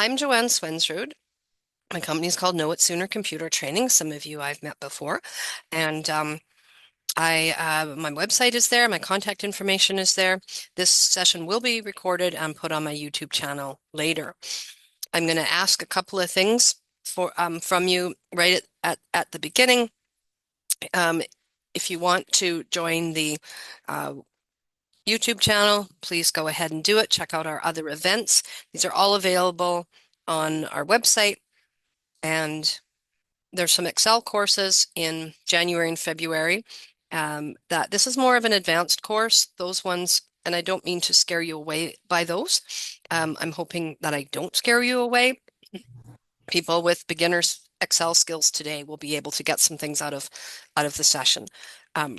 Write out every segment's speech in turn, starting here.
I'm Joanne Swensrud. My company is called Know It Sooner Computer Training. Some of you I've met before. And my website is there. My contact information is there. This session will be recorded and put on my YouTube channel later. I'm going to ask a couple of things from you right at the beginning. Um, if you want to join the uh, YouTube channel, please go ahead and do it. Check out our other events. These are all available on our website. And there's some Excel courses in January and February. That this is more of an advanced course. Those ones, and I don't mean to scare you away by those. I'm hoping that I don't scare you away. People with beginners Excel skills today will be able to get some things out of the session. Um,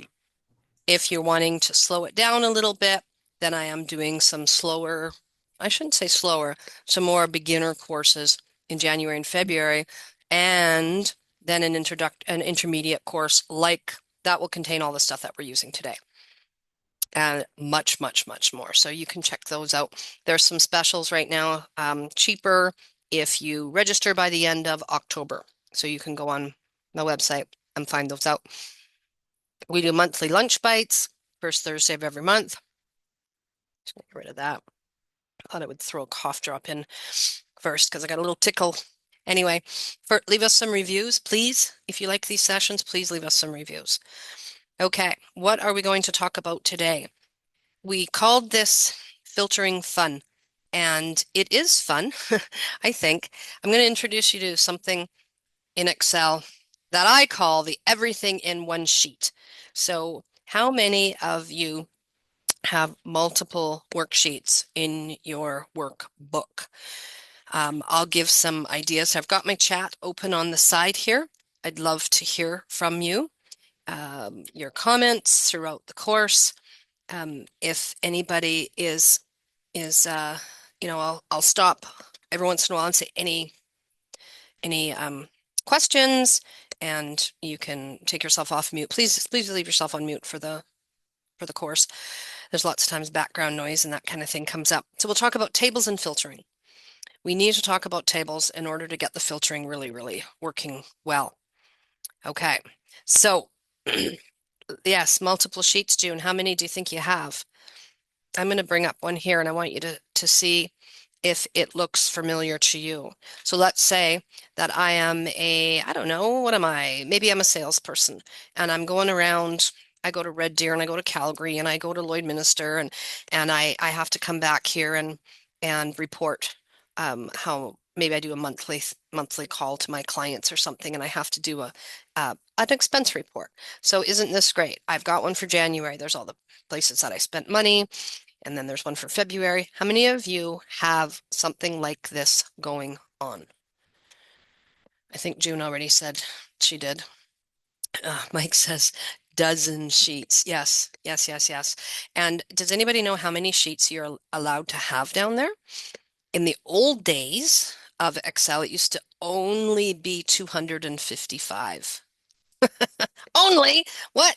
if you're wanting to slow it down a little bit, then I am doing some slower, I shouldn't say slower, some more beginner courses in January and February, and then an intermediate course like that will contain all the stuff that we're using today. And much, much, much more. So you can check those out. There's some specials right now, cheaper if you register by the end of October. So you can go on my website and find those out. We do monthly lunch bites, first Thursday of every month. Just get rid of that. I thought I would throw a cough drop in first because I got a little tickle. Anyway, leave us some reviews, please. If you like these sessions, please leave us some reviews. Okay, what are we going to talk about today? We called this filtering fun, and it is fun, I think. I'm going to introduce you to something in Excel that I call the everything in one sheet. So how many of you have multiple worksheets in your workbook? I'll give some ideas. I've got my chat open on the side here. I'd love to hear from you, your comments throughout the course. If anybody I'll stop every once in a while and say any questions, and you can take yourself off mute. Please leave yourself on mute for the course. There's lots of times background noise and that kind of thing comes up. So we'll talk about tables and filtering. We need to talk about tables in order to get the filtering really, really working well. Okay, so yes, multiple sheets, June. How many do you think you have? I'm going to bring up one here and I want you to see if it looks familiar to you. So let's say that I am I don't know, what am I? Maybe I'm a salesperson and I'm going around. I go to Red Deer and I go to Calgary and I go to Lloydminster and I have to come back here and report how maybe I do a monthly call to my clients or something and I have to do an expense report. So isn't this great? I've got one for January. There's all the places that I spent money. And then there's one for February. How many of you have something like this going on? I think June already said she did. Mike says dozen sheets. Yes, yes, yes, yes. And does anybody know how many sheets you're allowed to have down there? In the old days of Excel, it used to only be 255. Only? What?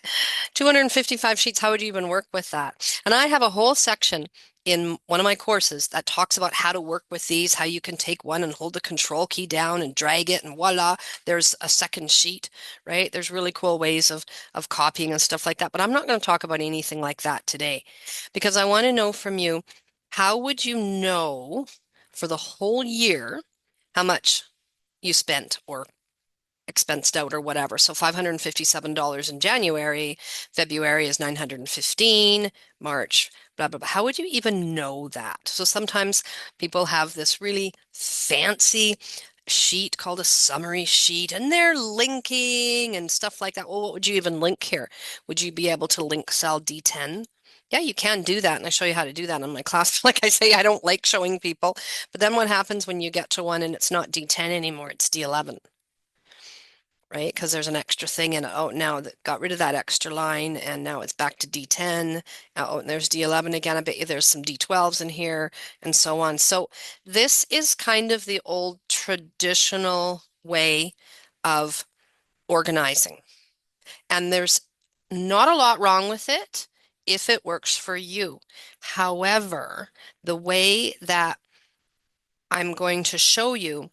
255 sheets. How would you even work with that? And I have a whole section in one of my courses that talks about how to work with these, how you can take one and hold the control key down and drag it, and voila, there's a second sheet, right? There's really cool ways of copying and stuff like that. But I'm not going to talk about anything like that today because I want to know from you, how would you know for the whole year how much you spent or expensed out or whatever. So $557 in January, February is 915, March, blah, blah, blah. How would you even know that? So sometimes people have this really fancy sheet called a summary sheet and they're linking and stuff like that. Well, what would you even link here? Would you be able to link cell D10? Yeah, you can do that. And I show you how to do that in my class. Like I say, I don't like showing people. But then what happens when you get to one and it's not D10 anymore, it's D11? Right? Because there's an extra thing in it. Oh, now that got rid of that extra line and now it's back to D10. Oh, and there's D11 again. I bet you there's some D12s in here and so on. So this is kind of the old traditional way of organizing. And there's not a lot wrong with it if it works for you. However, the way that I'm going to show you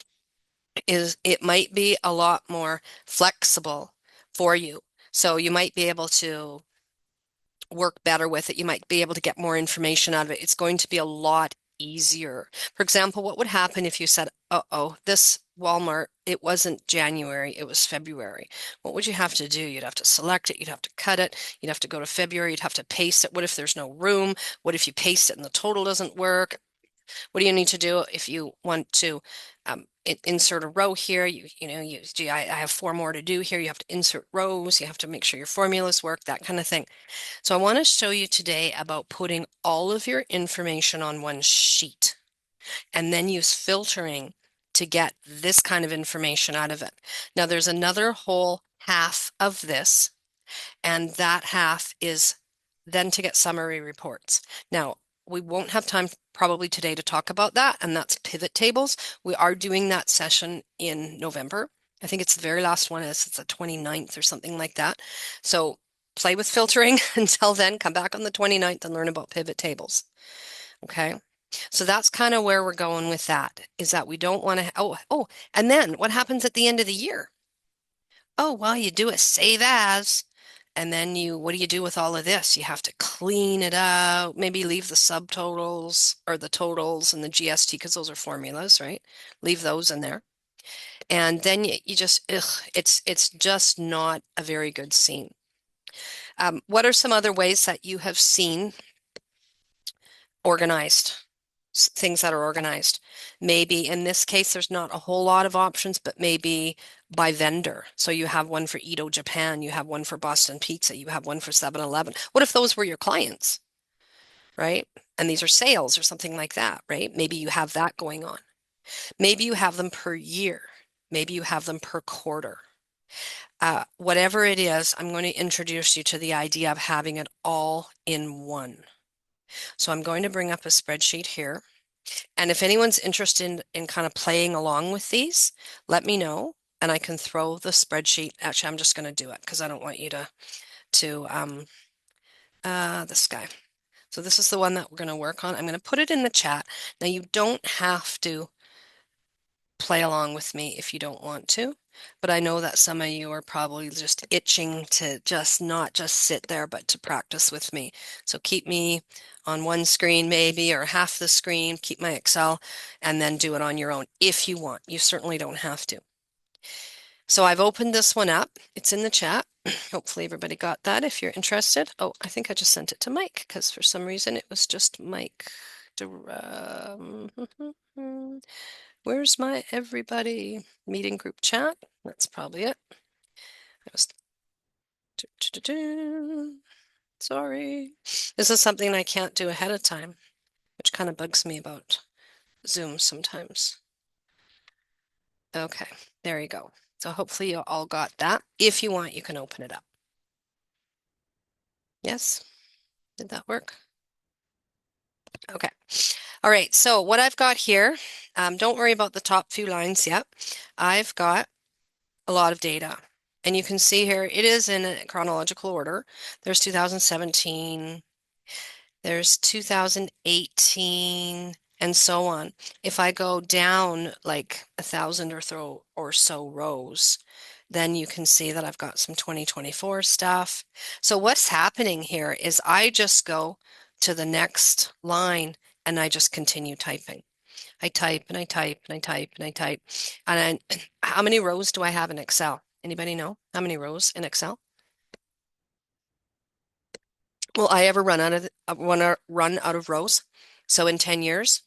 is it might be a lot more flexible for you. So you might be able to work better with it. You might be able to get more information out of it. It's going to be a lot easier. For example, what would happen if you said, uh-oh, this Walmart, it wasn't January, it was February. What would you have to do? You'd have to select it, you'd have to cut it, you'd have to go to February, you'd have to paste it. What if there's no room? What if you paste it and the total doesn't work? What do you need to do if you want to insert a row here? Gee, I have four more to do here. You have to insert rows. You have to make sure your formulas work, that kind of thing. So I want to show you today about putting all of your information on one sheet and then use filtering to get this kind of information out of it. Now there's another whole half of this, and that half is then to get summary reports. Now, we won't have time probably today to talk about that, and that's pivot tables. We are doing that session in November. I think it's the very last one, it's the 29th or something like that. So play with filtering until then, come back on the 29th and learn about pivot tables. Okay. So that's kind of where we're going with that, is that we don't want to, and then what happens at the end of the year? Oh, well, you do a save as, and then what do you do with all of this? You have to clean it out, maybe leave the subtotals or the totals and the GST because those are formulas, right? Leave those in there. And then you just, it's just not a very good scene. What are some other ways that you have seen organized? Things that are organized. Maybe in this case, there's not a whole lot of options, but maybe by vendor. So you have one for Edo Japan, you have one for Boston Pizza, you have one for 7-Eleven. What if those were your clients, right? And these are sales or something like that, right? Maybe you have that going on. Maybe you have them per year. Maybe you have them per quarter. Whatever it is, I'm going to introduce you to the idea of having it all in one. So I'm going to bring up a spreadsheet here. And if anyone's interested in kind of playing along with these, let me know and I can throw the spreadsheet. Actually, I'm just going to do it because I don't want you to this guy. So this is the one that we're going to work on. I'm going to put it in the chat. Now you don't have to play along with me if you don't want to, but I know that some of you are probably just itching to just not just sit there, but to practice with me. So keep me on one screen maybe, or half the screen, keep my Excel, and then do it on your own if you want. You certainly don't have to. So I've opened this one up. It's in the chat. Hopefully everybody got that if you're interested. Oh, I think I just sent it to Mike because for some reason it was just Mike. Where's my everybody meeting group chat? That's probably it. Sorry. This is something I can't do ahead of time, which kind of bugs me about Zoom sometimes. Okay, there you go. So hopefully you all got that. If you want, you can open it up. Yes? Did that work? Okay. All right, so what I've got here, don't worry about the top few lines yet. I've got a lot of data. And you can see here, it is in a chronological order. There's 2017, there's 2018, and so on. If I go down like 1,000 or so rows, then you can see that I've got some 2024 stuff. So what's happening here is I just go to the next line and I just continue typing. I type and I type and I type and I type. And how many rows do I have in Excel? Anybody know how many rows in Excel? Will I ever run out of rows? So in 10 years,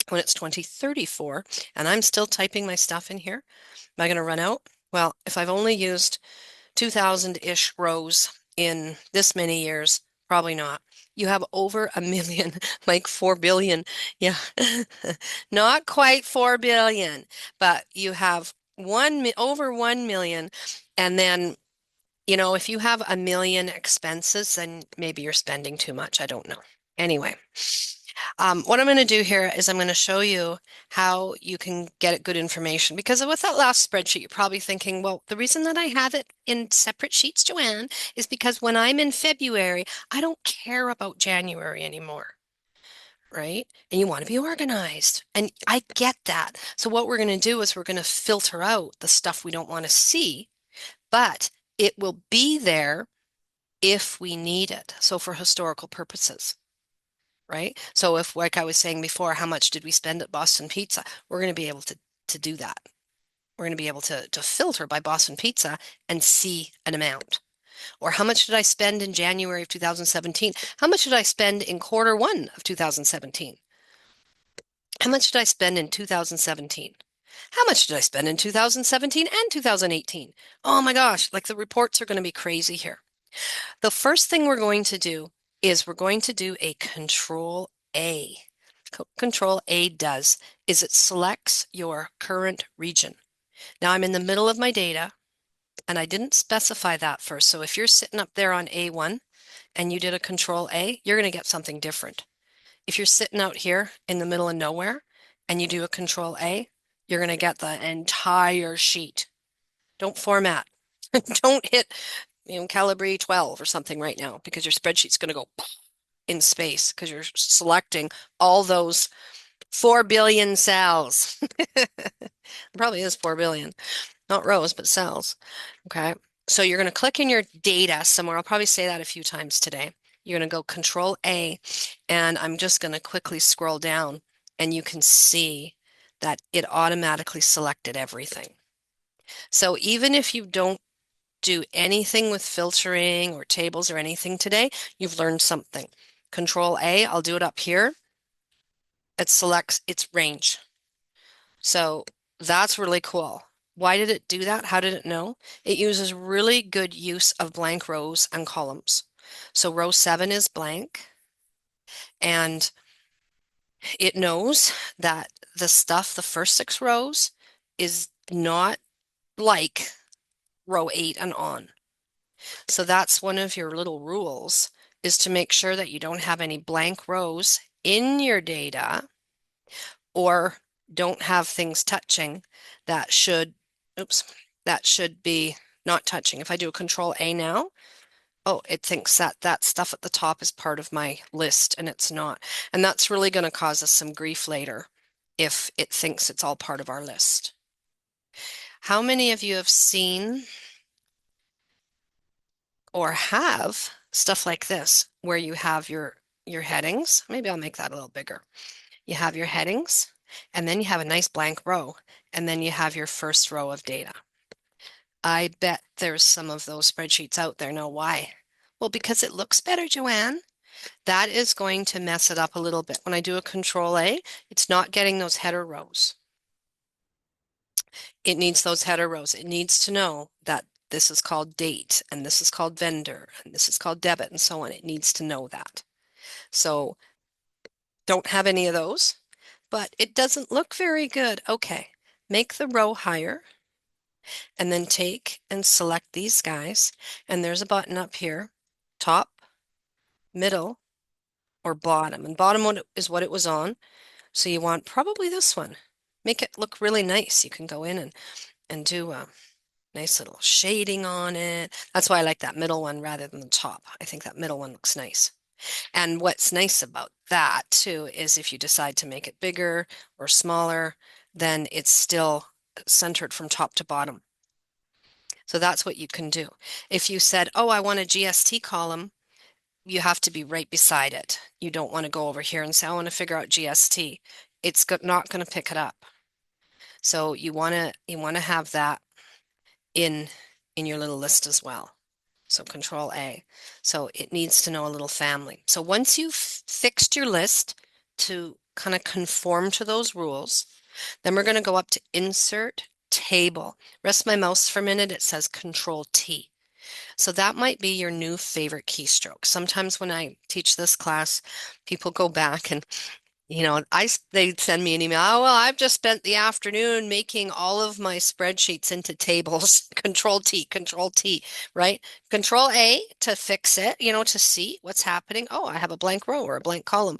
when it's 2034 and I'm still typing my stuff in here, am I going to run out? Well, if I've only used 2,000-ish rows in this many years, probably not. You have over a million, like 4 billion. Yeah, not quite 4 billion, but you have over 1 million. And then, if you have a million expenses, then maybe you're spending too much. I don't know. Anyway, what I'm going to do here is I'm going to show you how you can get good information. Because with that last spreadsheet, you're probably thinking, well, the reason that I have it in separate sheets, Joanne, is because when I'm in February, I don't care about January anymore, right? And you want to be organized. And I get that. So what we're going to do is we're going to filter out the stuff we don't want to see, but it will be there if we need it. So for historical purposes, right? So if, like I was saying before, how much did we spend at Boston Pizza? We're going to be able to do that. We're going to be able to filter by Boston Pizza and see an amount. Or how much did I spend in January of 2017? How much did I spend in quarter one of 2017? How much did I spend in 2017? How much did I spend in 2017 and 2018? Oh my gosh, like the reports are going to be crazy here. The first thing we're going to do is we're going to do a control A. Control A does is it selects your current region. Now I'm in the middle of my data and I didn't specify that first. So if you're sitting up there on A1 and you did a control A, you're going to get something different. If you're sitting out here in the middle of nowhere and you do a control A, you're going to get the entire sheet. Don't format. Don't hit, Calibri 12 or something right now because your spreadsheet's going to go in space because you're selecting all those 4 billion cells. It probably is 4 billion, not rows, but cells. Okay. So you're going to click in your data somewhere. I'll probably say that a few times today. You're going to go Control A, and I'm just going to quickly scroll down, and you can see that it automatically selected everything. So even if you don't do anything with filtering or tables or anything today, you've learned something. Control A, I'll do it up here. It selects its range. So that's really cool. Why did it do that? How did it know? It uses really good use of blank rows and columns. So row 7 is blank, and it knows that the stuff, the first 6 rows, is not like row 8 and on. So that's one of your little rules, is to make sure that you don't have any blank rows in your data or don't have things touching that should, oops, that should be not touching. If I do a Control A now, oh, it thinks that that stuff at the top is part of my list and it's not. And that's really going to cause us some grief later if it thinks it's all part of our list. How many of you have seen or have stuff like this where you have your headings? Maybe I'll make that a little bigger. You have your headings, and then you have a nice blank row, and then you have your first row of data. I bet there's some of those spreadsheets out there. Know why? Well, because it looks better, Joanne. That is going to mess it up a little bit. When I do a Control A, it's not getting those header rows. It needs those header rows. It needs to know that this is called date, and this is called vendor, and this is called debit, and so on. It needs to know that. So don't have any of those, but it doesn't look very good. Okay, make the row higher and then take and select these guys. And there's a button up here, top, middle, or bottom. And bottom is what it was on. So you want probably this one. Make it look really nice. You can go in and do a nice little shading on it. That's why I like that middle one rather than the top. I think that middle one looks nice. And what's nice about that too is if you decide to make it bigger or smaller, then it's still centered from top to bottom. So that's what you can do. If you said, oh, I want a GST column, you have to be right beside it. You don't want to go over here and say, I want to figure out GST. It's not going to pick it up. So you want to have that in your little list as well. So Control A. So it needs to know a little family. So once you've fixed your list to kind of conform to those rules, then we're going to go up to Insert Table. Rest my mouse for a minute. It says Control T. So that might be your new favorite keystroke. Sometimes when I teach this class, people go back and they send me an email. Oh, well, I've just spent the afternoon making all of my spreadsheets into tables. Control T, right? Control A to fix it, to see what's happening. Oh, I have a blank row or a blank column.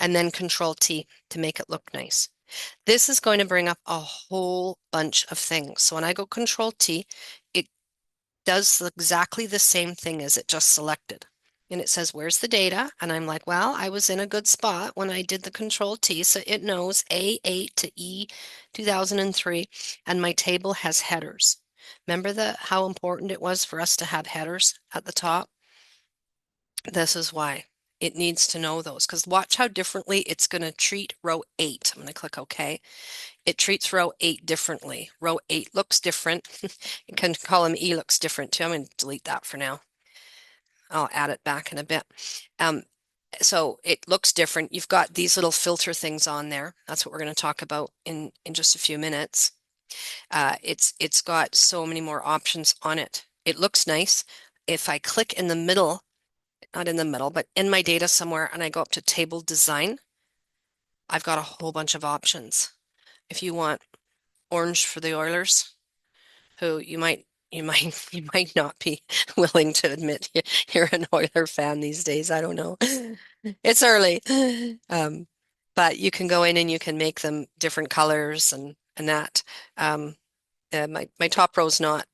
And then Control T to make it look nice. This is going to bring up a whole bunch of things. So when I go Control T, it does exactly the same thing as it just selected. and it says, where's the data? And I'm like, well, I was in a good spot when I did the Control T, so it knows A8 to E 2003, and my table has headers. Remember how important it was for us to have headers at the top? This is why it needs to know those, because watch how differently it's going to treat row 8. I'm going to click OK. It treats row 8 differently. Row 8 looks different. Column E looks different too. I'm going to delete that for now. I'll add it back in a bit. So it looks different. You've got these little filter things on there. That's what we're going to talk about in just a few minutes. It's got so many more options on it. It looks nice. If I click in the middle, not in the middle, but in my data somewhere, and I go up to table design, I've got a whole bunch of options. If you want orange for the Oilers, who you might not be willing to admit you're an Oiler fan these days. I don't know. It's early. But you can go in and you can make them different colors and that. My top row's not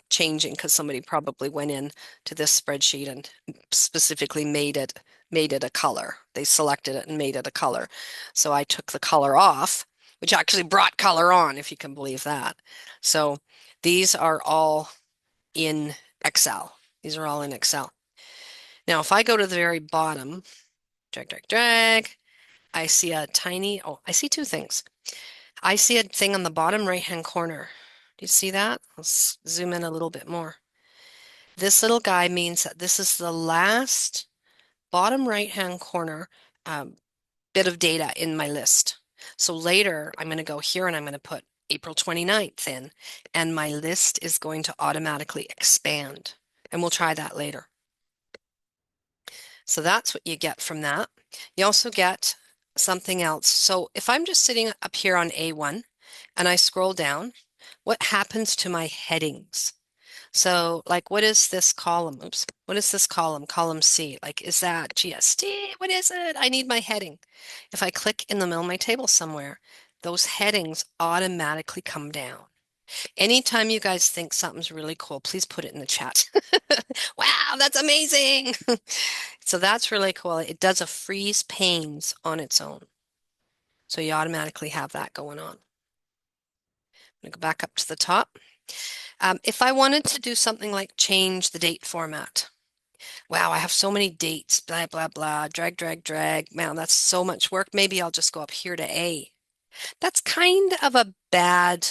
changing because somebody probably went in to this spreadsheet and specifically made it a color. They selected it and made it a color. So I took the color off, which actually brought color on, if you can believe that. So these are all in Excel. These are all in Excel. Now, if I go to the very bottom, drag, drag, drag, I see I see two things. I see a thing on the bottom right-hand corner. Do you see that? Let's zoom in a little bit more. This little guy means that this is the last bottom right-hand corner bit of data in my list. So later, I'm going to go here and I'm going to put April 29th in, and my list is going to automatically expand. And we'll try that later. So that's what you get from that. You also get something else. So if I'm just sitting up here on A1 and I scroll down, what happens to my headings? So like, what is this column? Oops. What is this column? Column C. Like, is that GST? What is it? I need my heading. If I click in the middle of my table somewhere, those headings automatically come down. Anytime you guys think something's really cool, please put it in the chat. Wow, that's amazing. So that's really cool. It does a freeze panes on its own. So you automatically have that going on. I'm going to go back up to the top. If I wanted to do something like change the date format, wow, I have so many dates, blah, blah, blah, drag, drag, drag. Man, that's so much work. Maybe I'll just go up here to A. That's kind of a bad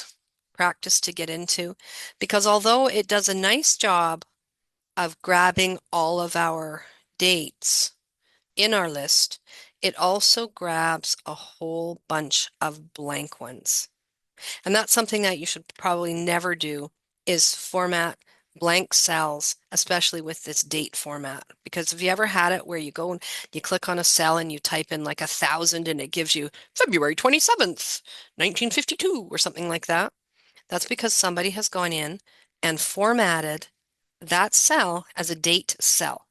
practice to get into because although it does a nice job of grabbing all of our dates in our list, it also grabs a whole bunch of blank ones. And that's something that you should probably never do is format blank cells, especially with this date format. Because if you ever had it where you go and you click on a cell and you type in like 1,000 and it gives you February 27th, 1952 or something like that, that's because somebody has gone in and formatted that cell as a date cell.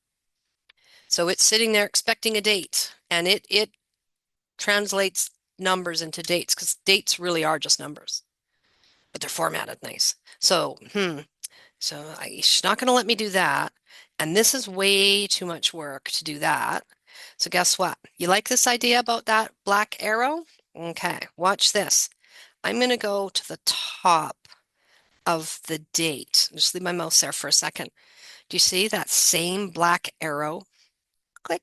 So it's sitting there expecting a date and it translates numbers into dates because dates really are just numbers, but they're formatted nice. So, she's not going to let me do that. And this is way too much work to do that. So guess what? You like this idea about that black arrow? Okay, watch this. I'm going to go to the top of the date. Just leave my mouse there for a second. Do you see that same black arrow? Click.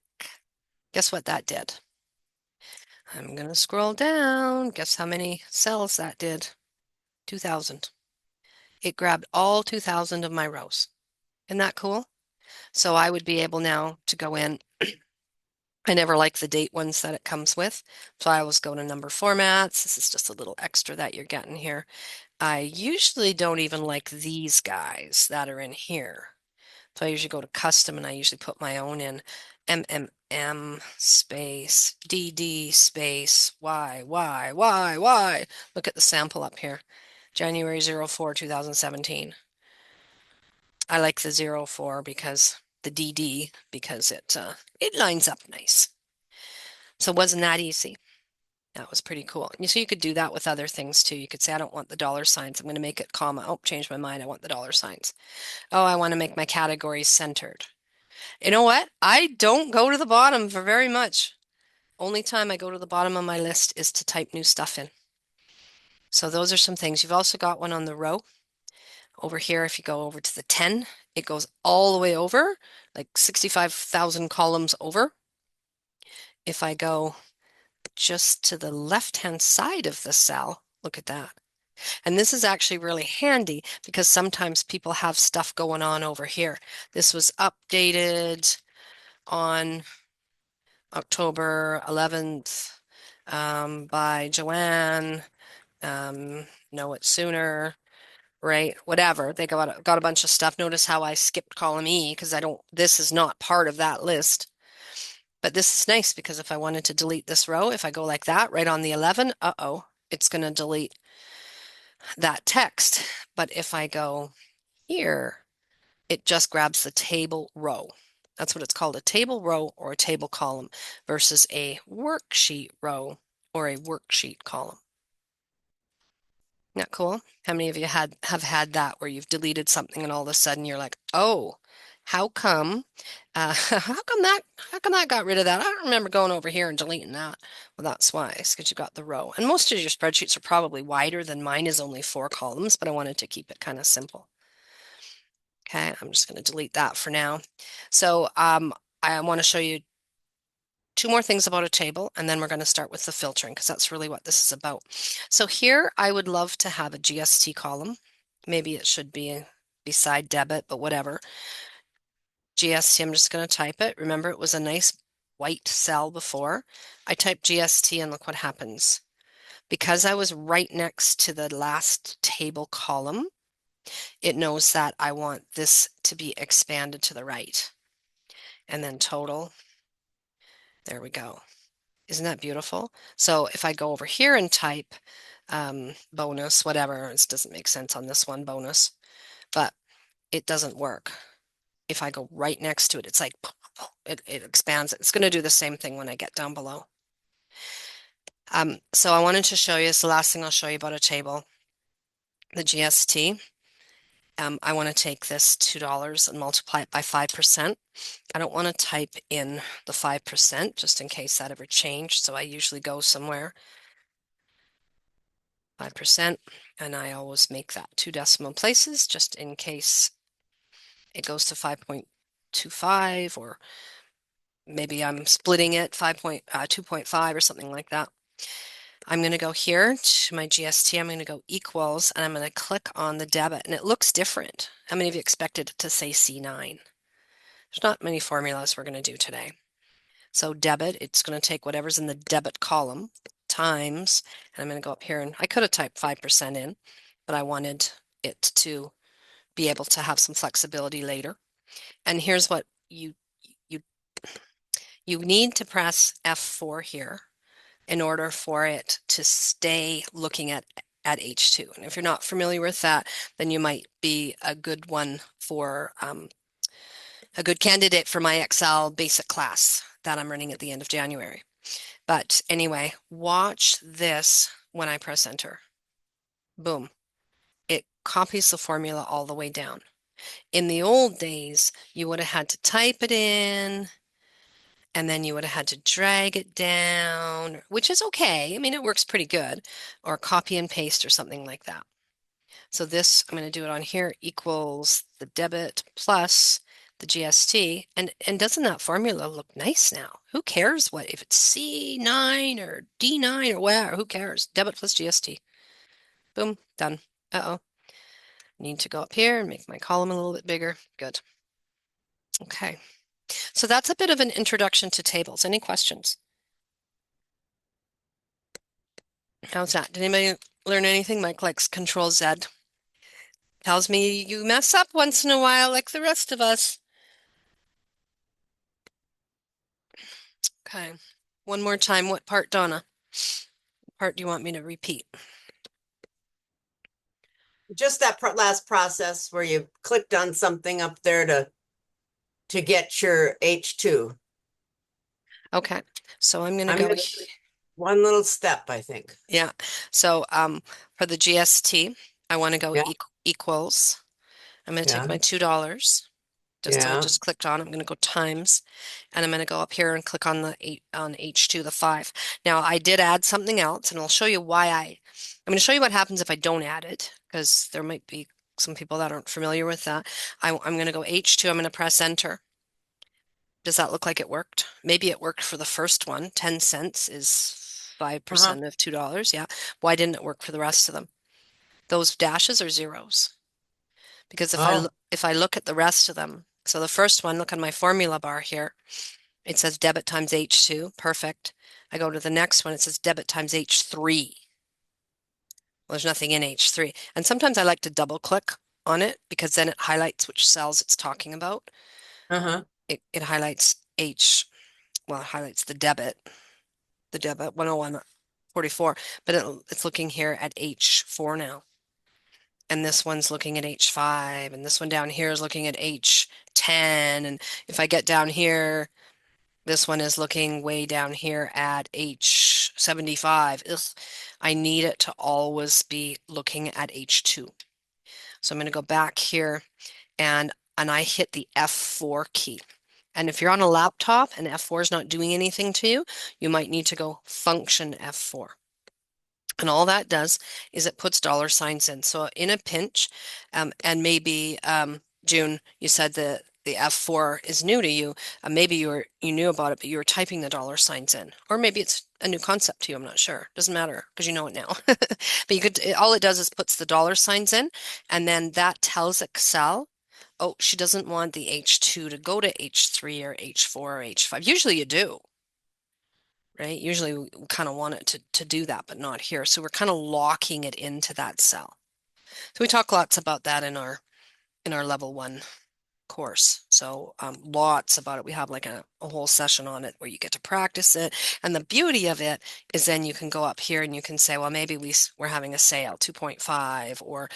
Guess what that did? I'm going to scroll down. Guess how many cells that did? 2,000. It grabbed all 2,000 of my rows. Isn't that cool? So I would be able now to go in. I never like the date ones that it comes with. So I always go to number formats. This is just a little extra that you're getting here. I usually don't even like these guys that are in here. So I usually go to custom and I usually put my own in MMM space DD space Y. Look at the sample up here. January 04, 2017. I like the 04 because the DD because it lines up nice. So wasn't that easy? That was pretty cool. So you could do that with other things too. You could say, I don't want the dollar signs. I'm going to make it comma. Oh, change my mind. I want the dollar signs. Oh, I want to make my categories centered. You know what? I don't go to the bottom for very much. Only time I go to the bottom of my list is to type new stuff in. So those are some things. You've also got one on the row. Over here, if you go over to the 10, it goes all the way over, like 65,000 columns over. If I go just to the left-hand side of the cell, look at that. And this is actually really handy because sometimes people have stuff going on over here. This was updated on October 11th by Joanne. Know it sooner, right? Whatever. They got a bunch of stuff. Notice how I skipped column E because I don't, this is not part of that list. But this is nice because if I wanted to delete this row, if I go like that right on the 11, uh-oh, it's going to delete that text. But if I go here, it just grabs the table row. That's what it's called, a table row or a table column versus a worksheet row or a worksheet column. Isn't that cool? How many of you have had that where you've deleted something and all of a sudden you're like, oh, how come? How come that got rid of that? I don't remember going over here and deleting that. Well, that's why, it's because you got the row. And most of your spreadsheets are probably wider than mine is only 4 columns, but I wanted to keep it kind of simple. Okay, I'm just going to delete that for now. So I want to show you two more things about a table, and then we're going to start with the filtering because that's really what this is about. So here I would love to have a GST column. Maybe it should be beside debit, but whatever. GST, I'm just going to type it. Remember, it was a nice white cell before. I type GST and look what happens. Because I was right next to the last table column, it knows that I want this to be expanded to the right. And then total, there we go. Isn't that beautiful? So if I go over here and type bonus, whatever, it doesn't make sense on this one, bonus, but it doesn't work. If I go right next to it, it's like it expands it. It's going to do the same thing when I get down below. So I wanted to show you, it's the last thing I'll show you about a table, the GST. I want to take this $2 and multiply it by 5%. I don't want to type in the 5% just in case that ever changed. So I usually go somewhere 5%, and I always make that 2 decimal places just in case it goes to 5.25 or maybe I'm splitting it 2.5 or something like that. I'm going to go here to my GST. I'm going to go equals, and I'm going to click on the debit, and it looks different. How many of you expected it to say C9? There's not many formulas we're going to do today. So debit, it's going to take whatever's in the debit column times, and I'm going to go up here, and I could have typed 5% in, but I wanted it to be able to have some flexibility later. And here's what you need to press F4 here in order for it to stay looking at H2. And if you're not familiar with that, then you might be a good one for a good candidate for my Excel basic class that I'm running at the end of January. But anyway, watch this when I press enter. Boom. It copies the formula all the way down. In the old days, you would have had to type it in and then you would have had to drag it down, which is okay. I mean, it works pretty good, or copy and paste or something like that. So this, I'm going to do it on here, equals the debit plus the GST. And doesn't that formula look nice now? Who cares what, if it's C9 or D9 or whatever, who cares? Debit plus GST. Boom, done. Uh-oh. Need to go up here and make my column a little bit bigger. Good. Okay. So that's a bit of an introduction to tables. Any questions? How's that? Did anybody learn anything? Mike likes Control Z. Tells me you mess up once in a while like the rest of us. Okay. One more time. What part, Donna? What part do you want me to repeat? Just that last process where you clicked on something up there to get your H2. Okay. So I'm going to I'm go. gonna one little step, I think. Yeah. So for the GST, I want to go Yeah, equals. I'm going to take yeah. my $2 just till I Yeah. just clicked on. I'm going to go times, and I'm going to go up here and click on the eight on H2, the 5. Now I did add something else, and I'll show you why I'm going to show you what happens if I don't add it, because there might be some people that aren't familiar with that. I'm going to go H2. I'm going to press enter. Does that look like it worked? Maybe it worked for the first one. 10 cents is Uh-huh. 5% of $2. Yeah. Why didn't it work for the rest of them? Those dashes are zeros. Because Oh, if I look at the rest of them, so the first one, look on my formula bar here. It says debit times H2. Perfect. I go to the next one. It says debit times H3. Well, there's nothing in H3. And sometimes I like to double click on it because then it highlights which cells it's talking about. uh-huh. It highlights well, it highlights the debit 101.44, but it's looking here at H4 now. And this one's looking at H5, and this one down here is looking at H10. And if I get down here, this one is looking way down here at H75. Ugh, I need it to always be looking at H2. So I'm going to go back here and I hit the F4 key. And if you're on a laptop and F4 is not doing anything to you, you might need to go function F4. And all that does is it puts dollar signs in. So in a pinch, and maybe June, you said the F4 is new to you. Maybe you knew about it, but you were typing the dollar signs in. Or maybe it's a new concept to you. I'm not sure. Doesn't matter because you know it now. But all it does is puts the dollar signs in, and then that tells Excel, oh, she doesn't want the H2 to go to H3 or H4 or H5. Usually you do, right? Usually we kind of want it to do that, but not here. So we're kind of locking it into that cell. So we talk lots about that in our level 1 course. So lots about it. We have like a whole session on it where you get to practice it. And the beauty of it is then you can go up here and you can say, well, maybe we're having a sale, 2.5, or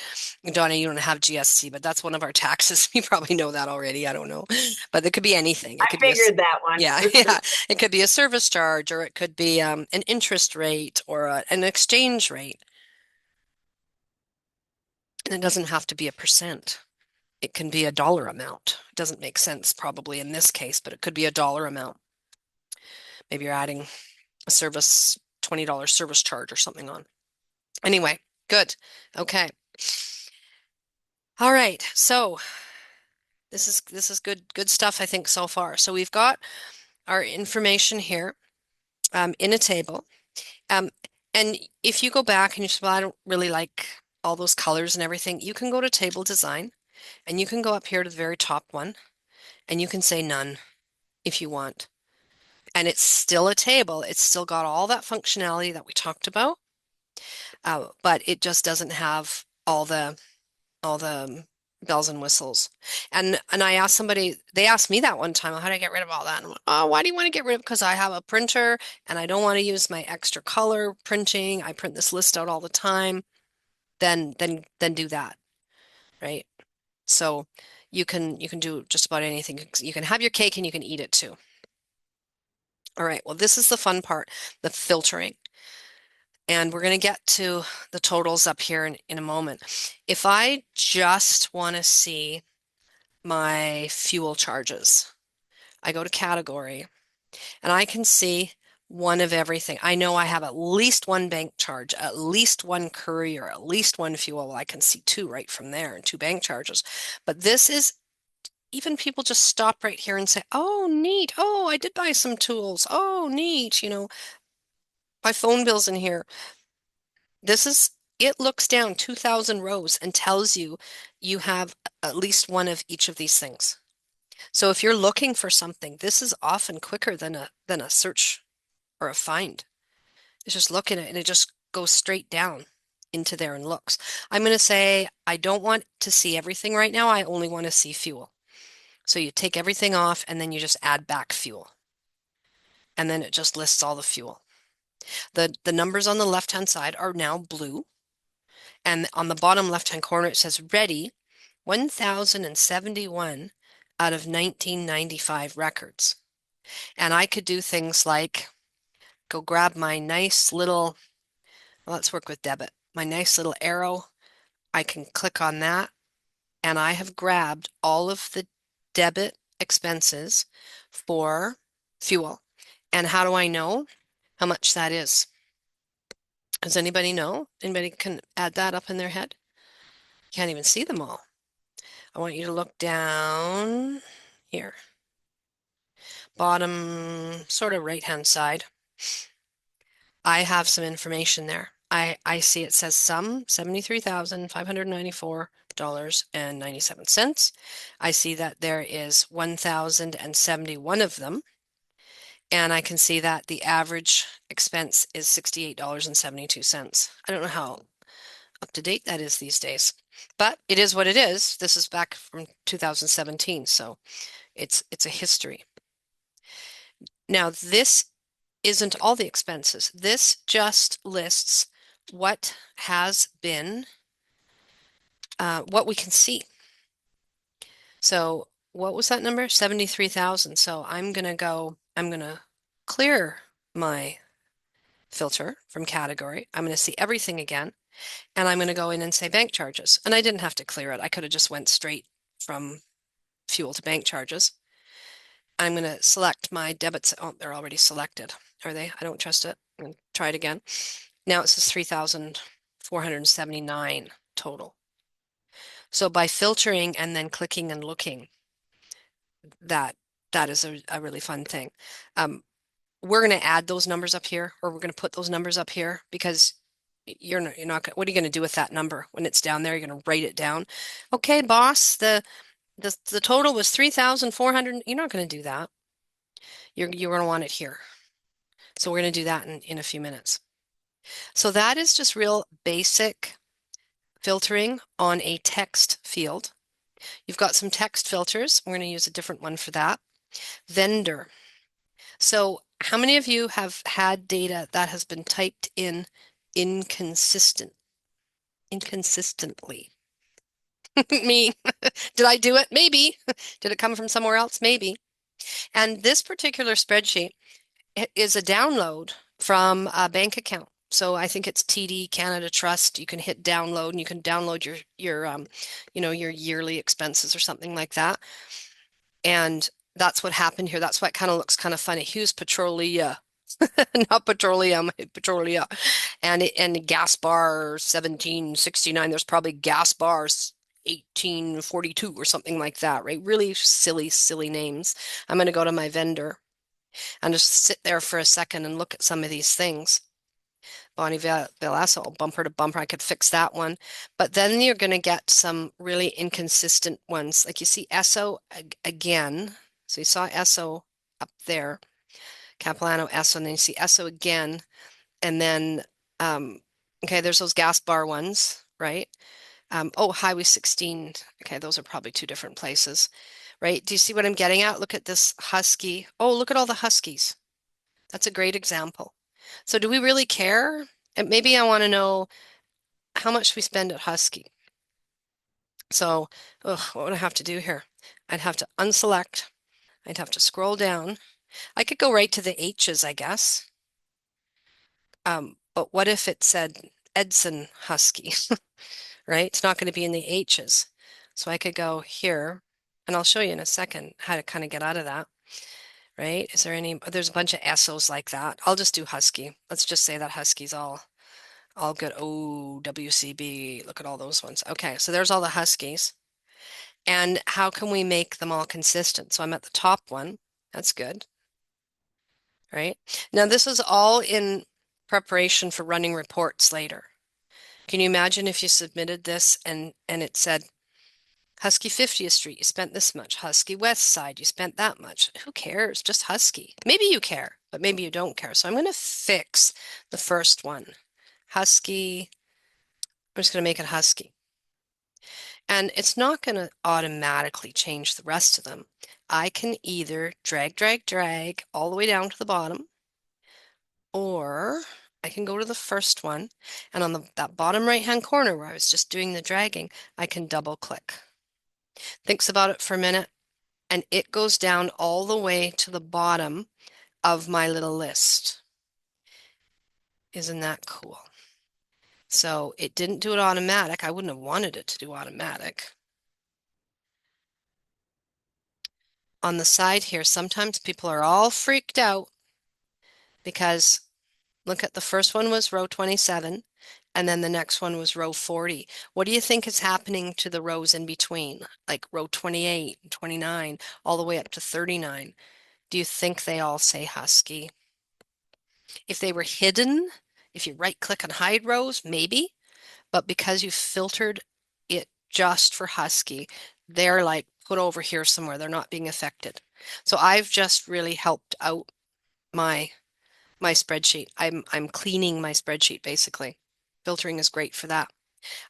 Donna, you don't have GST, but that's one of our taxes. You probably know that already. I don't know, but it could be anything. It I could be figured that one. yeah, yeah. It could be a service charge, or it could be an interest rate, or an exchange rate. And it doesn't have to be a percent. It can be a dollar amount. It doesn't make sense probably in this case, but it could be a dollar amount. Maybe you're adding a service, $20 service charge or something on. Anyway, good. Okay. All right. So this is good stuff, I think, so far. So we've got our information here in a table. Um, and if you go back and you say, well, I don't really like all those colors and everything, you can go to table design and you can go up here to the very top one and you can say none if you want. And it's still a table. It's still got all that functionality that we talked about, but it just doesn't have all the bells and whistles. And I asked somebody, they asked me that one time, how do I get rid of all that? And I'm like, oh, why do you want to get rid of it? Because I have a printer and I don't want to use my extra color printing. I print this list out all the time. Then do that, right? So you can do just about anything. You can have your cake and you can eat it too. All right, well, this is the fun part, the filtering. And we're going to get to the totals up here in a moment. If I just want to see my fuel charges, I go to category and I can see one of everything. I know I have at least one bank charge, at least one courier, at least one fuel. Well, I can see two right from there and two bank charges. But this is even people just stop right here and say, oh, neat. Oh, I did buy some tools. Oh, neat. My phone bill's in here. It looks down 2,000 rows and tells you you have at least one of each of these things. So if you're looking for something, this is often quicker than a search or a find. It's just looking at it and it just goes straight down into there and looks. I'm going to say I don't want to see everything right now. I only want to see fuel. So you take everything off and then you just add back fuel. And then it just lists all the fuel. The numbers on the left-hand side are now blue. And on the bottom left-hand corner, it says ready 1,071 out of 1995 records. And I could do things like go grab my nice little, well, let's work with debit, my nice little arrow. I can click on that and I have grabbed all of the debit expenses for fuel. And how do I know how much that is? Does anybody know? Anybody can add that up in their head? Can't even see them all. I want you to look down here, bottom sort of right-hand side. I have some information there. I see it says sum $73,594.97. I see that there is 1,071 of them. And I can see that the average expense is $68.72. I don't know how up to date that is these days, but it is what it is. This is back from 2017, so it's a history. Now, this isn't all the expenses. This just lists what has been, what we can see. So what was that number? 73,000. So I'm going to clear my filter from category. I'm going to see everything again, and I'm going to go in and say bank charges. And I didn't have to clear it. I could have just went straight from fuel to bank charges. I'm going to select my debits. Oh, they're already selected. Are they? I don't trust it. I'm going to try it again. Now it says 3,479 total. So by filtering and then clicking and looking, that is a really fun thing. We're going to add those numbers up here, or we're going to put those numbers up here because you're not going. What are you going to do with that number when it's down there? You're going to write it down. Okay, boss, the total was 3,400. You're not going to do that. You're going to want it here. So we're going to do that in a few minutes. So that is just real basic filtering on a text field. You've got some text filters. We're going to use a different one for that. Vendor. So how many of you have had data that has been typed in inconsistently? Me. Did I do it? Maybe. Did it come from somewhere else? Maybe. And this particular spreadsheet is a download from a bank account. So I think it's TD Canada Trust. You can hit download and you can download your yearly expenses or something like that. And that's what happened here. That's why it kind of looks kind of funny. Hughes Petrolia, not petroleum, Petrolia, and gas bar 1769. There's probably gas bars 1842 or something like that, right? Really silly, silly names. I'm going to go to my vendor and just sit there for a second and look at some of these things. Bonnie Velasco, bumper to bumper. I could fix that one. But then you're going to get some really inconsistent ones. Like you see Esso again. So you saw Esso up there, Capilano Esso, and then you see Esso again. And then, okay, there's those gas bar ones, right? Oh, Highway 16. Okay, those are probably two different places, right? Do you see what I'm getting at? Look at this Husky. Oh, look at all the Huskies. That's a great example. So do we really care? And maybe I want to know how much we spend at Husky. So, what would I have to do here? I'd have to unselect. I'd have to scroll down. I could go right to the H's, I guess. But what if it said Edson Husky, right? It's not going to be in the H's. So I could go here, and I'll show you in a second how to kind of get out of that, right? Is there any, there's a bunch of Essos like that. I'll just do Husky. Let's just say that Husky's all good. Oh, WCB, look at all those ones. Okay, so there's all the Huskies. And how can we make them all consistent? So I'm at the top one. That's good, right? Now this is all in preparation for running reports later. Can you imagine if you submitted this and it said Husky 50th Street, you spent this much. Husky West Side, you spent that much. Who cares? Just Husky. Maybe you care, but maybe you don't care. So I'm going to fix the first one. Husky, I'm just going to make it Husky. And it's not going to automatically change the rest of them. I can either drag all the way down to the bottom, or I can go to the first one, and on that bottom right-hand corner where I was just doing the dragging, I can double click. Thinks about it for a minute, and it goes down all the way to the bottom of my little list. Isn't that cool? So it didn't do it automatic. I wouldn't have wanted it to do automatic. on the side here, sometimes people are all freaked out because look at the first one was row 27 and then the next one was row 40. What do you think is happening to the rows in between, like row 28, 29, all the way up to 39? Do you think they all say Husky? If they were hidden, if you right click on hide rows, maybe, but because you filtered it just for Husky, they're like put over here somewhere. They're not being affected. So I've just really helped out my spreadsheet. I'm cleaning my spreadsheet basically. Filtering is great for that.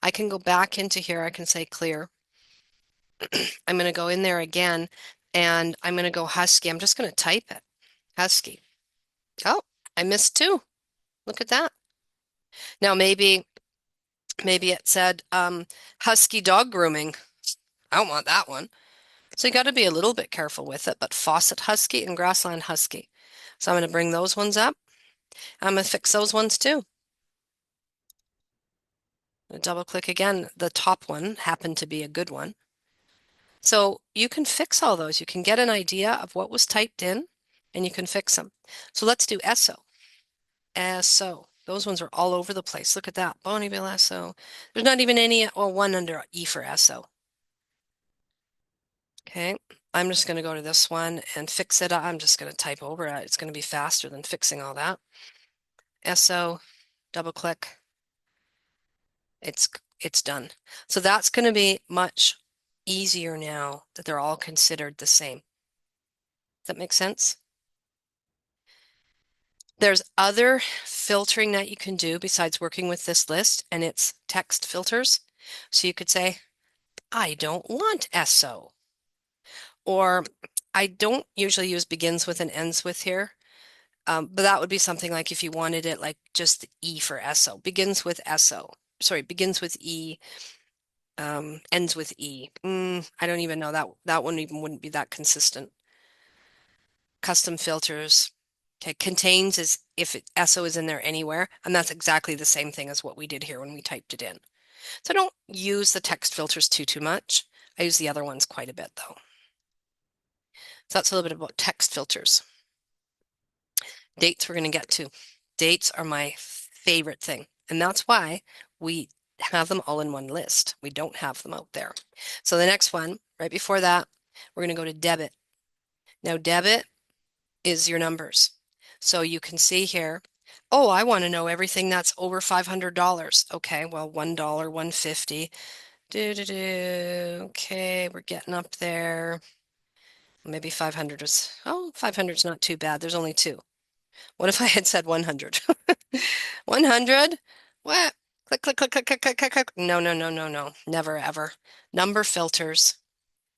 I can go back into here. I can say clear. I'm going to go in there again and I'm going to go Husky. I'm just going to type it. Husky. Oh, I missed two. Look at that. Now maybe it said Husky dog grooming. I don't want that one. So you got to be a little bit careful with it, but Fawcett Husky and Grassland Husky. So I'm going to bring those ones up. I'm going to fix those ones too. Double click again. The top one happened to be a good one. So you can fix all those. You can get an idea of what was typed in and you can fix them. So let's do Esso. Esso. Those ones are all over the place. Look at that. Bonnieville Esso. There's not even any, or one under E for Esso. Okay. I'm just going to go to this one and fix it. I'm just going to type over it. It's going to be faster than fixing all that. Esso, double click. It's done. So that's going to be much easier now that they're all considered the same. Does that make sense? There's other filtering that you can do besides working with this list, and it's text filters. So you could say, I don't want SO. Or I don't usually use begins with and ends with here. But that would be something like if you wanted it like just the E for SO. Begins with SO. Sorry, begins with E, ends with E. I don't even know that one even wouldn't be that consistent. Custom filters. Okay, contains is if SO is in there anywhere, and that's exactly the same thing as what we did here when we typed it in. So I don't use the text filters too much. I use the other ones quite a bit though. So that's a little bit about text filters. Dates we're going to get to. Dates are my favorite thing, and that's why we have them all in one list. We don't have them out there. So the next one, right before that, we're going to go to debit. Now debit is your numbers. So you can see here, oh, I want to know everything that's over $500. Okay, well, $1, $1.50. Okay, we're getting up there. Maybe 500 is, oh, 500 is not too bad. There's only two. What if I had said 100? 100? What? Click, click, click, click, click, click, click, click. No, no, no, no, no. Never, ever. Number filters,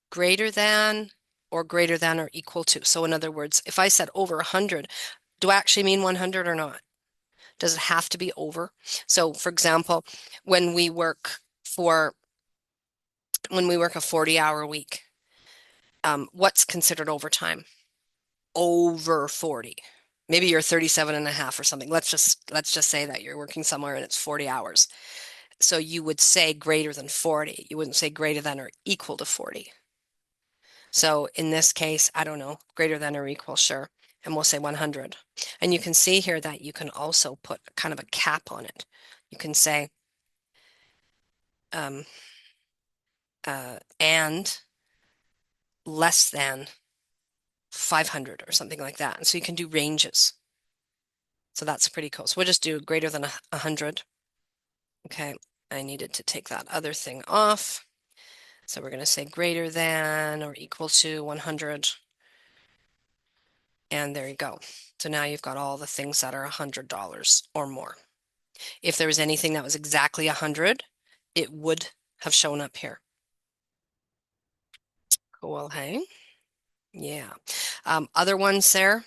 greater than or greater than or equal to. So in other words, if I said over 100, do I actually mean 100 or not? Does it have to be over? So for example, when we work a 40-hour week, what's considered overtime? Over 40. Maybe you're 37 and a half or something. Let's just say that you're working somewhere and it's 40 hours. So you would say greater than 40. You wouldn't say greater than or equal to 40. So in this case, I don't know, greater than or equal, sure. And we'll say 100. And you can see here that you can also put kind of a cap on it. You can say, and less than 500 or something like that. And so you can do ranges. So that's pretty cool. So we'll just do greater than 100. Okay, I needed to take that other thing off. So we're going to say greater than or equal to 100. And there you go. So now you've got all the things that are $100 or more. If there was anything that was exactly 100, it would have shown up here. Cool, hey? Yeah. Other ones there,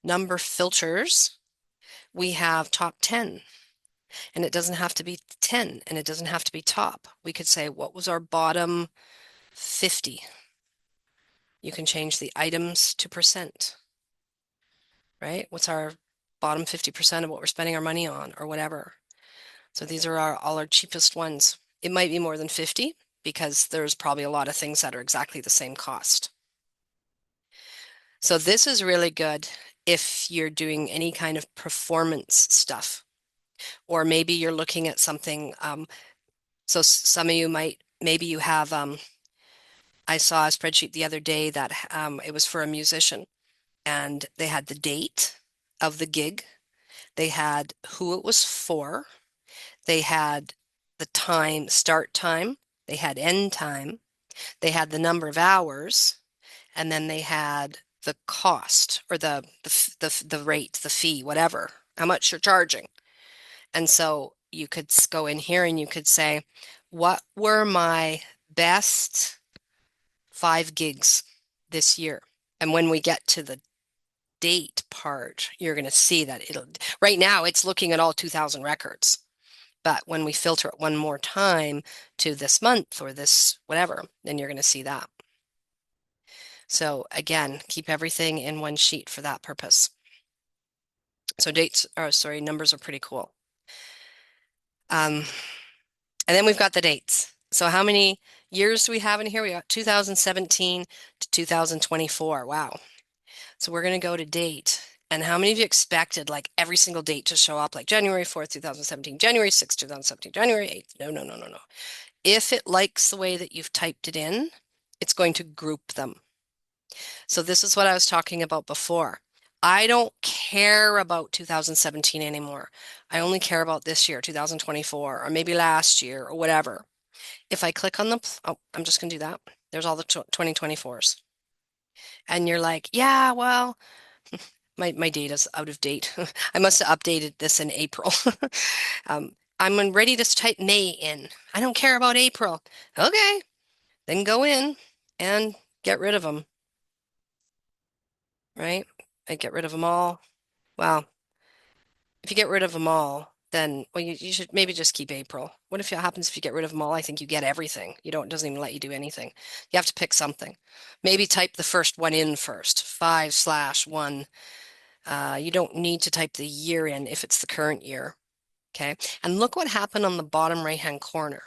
number filters. We have top 10, and it doesn't have to be 10, and it doesn't have to be top. We could say, what was our bottom 50? You can change the items to percent, right? What's our bottom 50% of what we're spending our money on or whatever. So these are all our cheapest ones. It might be more than 50 because there's probably a lot of things that are exactly the same cost. So this is really good if you're doing any kind of performance stuff, or maybe you're looking at something. So some of you might, maybe you have, I saw a spreadsheet the other day that it was for a musician, and they had the date of the gig, they had who it was for, they had the time, start time, they had end time, they had the number of hours, and then they had the cost or the rate, the fee, whatever, how much you're charging. And so you could go in here and you could say, what were my best 5 gigs this year? And when we get to the date part, you're going to see that right now it's looking at all 2000 records. But when we filter it one more time to this month or this whatever, then you're going to see that. So again, keep everything in one sheet for that purpose. So numbers are pretty cool. And then we've got the dates. So how many years do we have in here? We got 2017 to 2024. Wow. So we're going to go to date. And how many of you expected like every single date to show up like January 4th, 2017, January 6th, 2017, January 8th? No, no, no, no, no. If it likes the way that you've typed it in, it's going to group them. So this is what I was talking about before. I don't care about 2017 anymore. I only care about this year, 2024, or maybe last year or whatever. If I click on oh, I'm just going to do that. There's all the 2024s. And you're like, yeah, well, my data's out of date. I must have updated this in April. I'm ready to type May in. I don't care about April. Okay, then go in and get rid of them, right? I get rid of them all. Well, if you get rid of them all, then well, you should maybe just keep April. What if it happens if you get rid of them all? I think you get everything. You don't, it doesn't even let you do anything. You have to pick something. Maybe type the first one in first, 5/1. You don't need to type the year in if it's the current year. Okay. And look what happened on the bottom right-hand corner.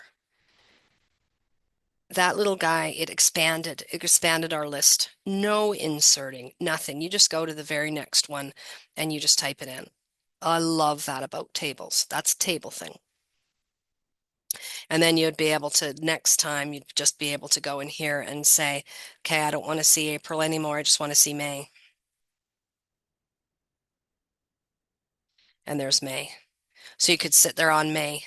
That little guy, it expanded our list. No inserting, nothing. You just go to the very next one and you just type it in. I love that about tables. That's a table thing. And then you'd be able to, next time, you'd just be able to go in here and say, okay, I don't want to see April anymore. I just want to see May. And there's May. So you could sit there on May.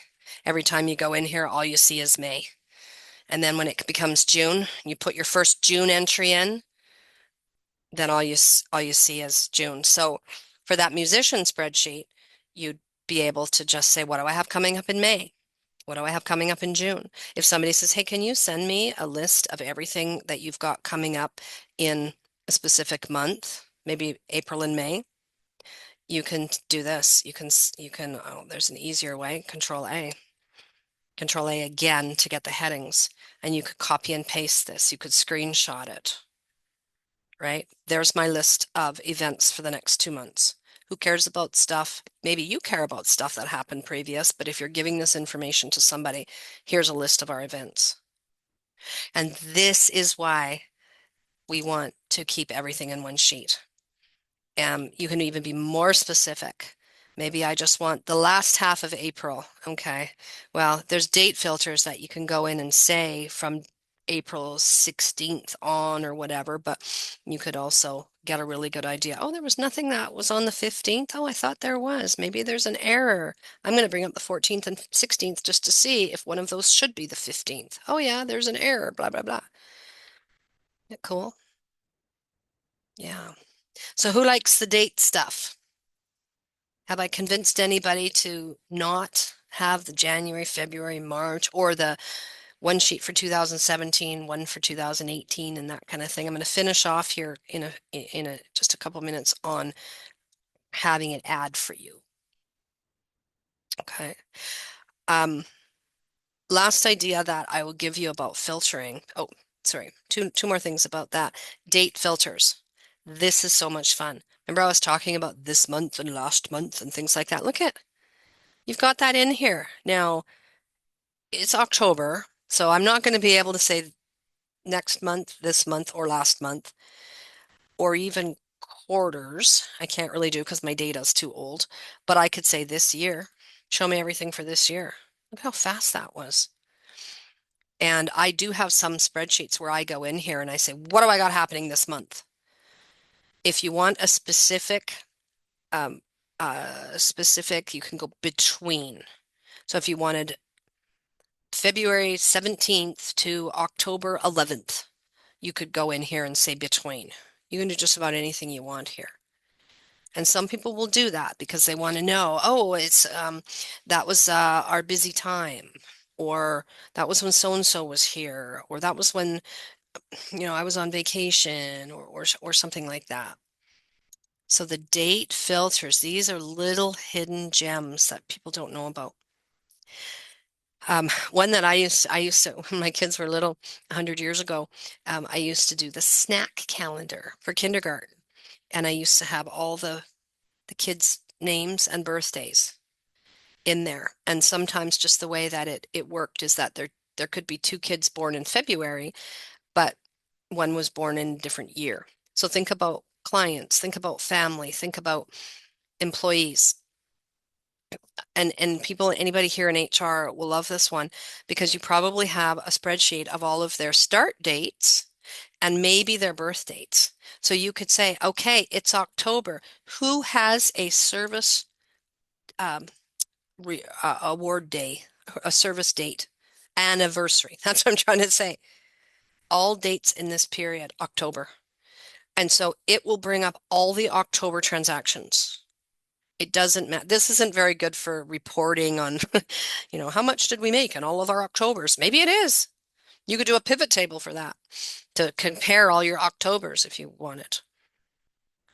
Every time you go in here, all you see is May. And then when it becomes June, you put your first June entry in, then all you see is June. So for that musician spreadsheet, you'd be able to just say, what do I have coming up in May? What do I have coming up in June? If somebody says, hey, can you send me a list of everything that you've got coming up in a specific month, maybe April and May, you can do this. Oh, there's an easier way, Control A. Control A again to get the headings, and you could copy and paste this. You could screenshot it, right? There's my list of events for the next 2 months. Who cares about stuff? Maybe you care about stuff that happened previous, but if you're giving this information to somebody, here's a list of our events. And this is why we want to keep everything in one sheet. You can even be more specific. Maybe I just want the last half of April. Okay. Well, there's date filters that you can go in and say from April 16th on or whatever, but you could also get a really good idea. Oh, there was nothing that was on the 15th. Oh, I thought there was. Maybe there's an error. I'm going to bring up the 14th and 16th just to see if one of those should be the 15th. Oh, yeah, there's an error, blah, blah, blah. Yeah, cool. Yeah. So who likes the date stuff? Have I convinced anybody to not have the January, February, March, or the one sheet for 2017, one for 2018, and that kind of thing? I'm going to finish off here in a just a couple minutes on having it add for you. Okay. Last idea that I will give you about filtering. Oh, sorry. Two more things about that. Date filters. This is so much fun. Remember I was talking about this month and last month and things like that. Look at, you've got that in here. Now, it's October, so I'm not going to be able to say next month, this month, or last month. or even quarters. I can't really do because my data's too old, but I could say this year, show me everything for this year. Look how fast that was. And I do have some spreadsheets where I go in here and I say, what do I got happening this month? If you want a um, specific, you can go between. So if you wanted February 17th to October 11th, you could go in here and say between. You can do just about anything you want here. And some people will do that because they want to know, oh, it's that was our busy time, or that was when so and so was here, or that was when I was on vacation, or something like that. So the date filters, these are little hidden gems that people don't know about. One that I used to, when my kids were little, 100 years ago, I used to do the snack calendar for kindergarten. And I used to have all the kids' names and birthdays in there. And sometimes just the way that it worked is that there could be two kids born in February, but one was born in a different year. So think about clients, think about family, think about employees. And people, anybody here in HR will love this one because you probably have a spreadsheet of all of their start dates and maybe their birth dates. So you could say, okay, it's October. Who has a service um, award day, a service date, anniversary? That's what I'm trying to say. All dates in this period, October. And so it will bring up all the October transactions. It doesn't matter. This isn't very good for reporting on, how much did we make in all of our Octobers? Maybe it is. You could do a pivot table for that to compare all your Octobers if you wanted.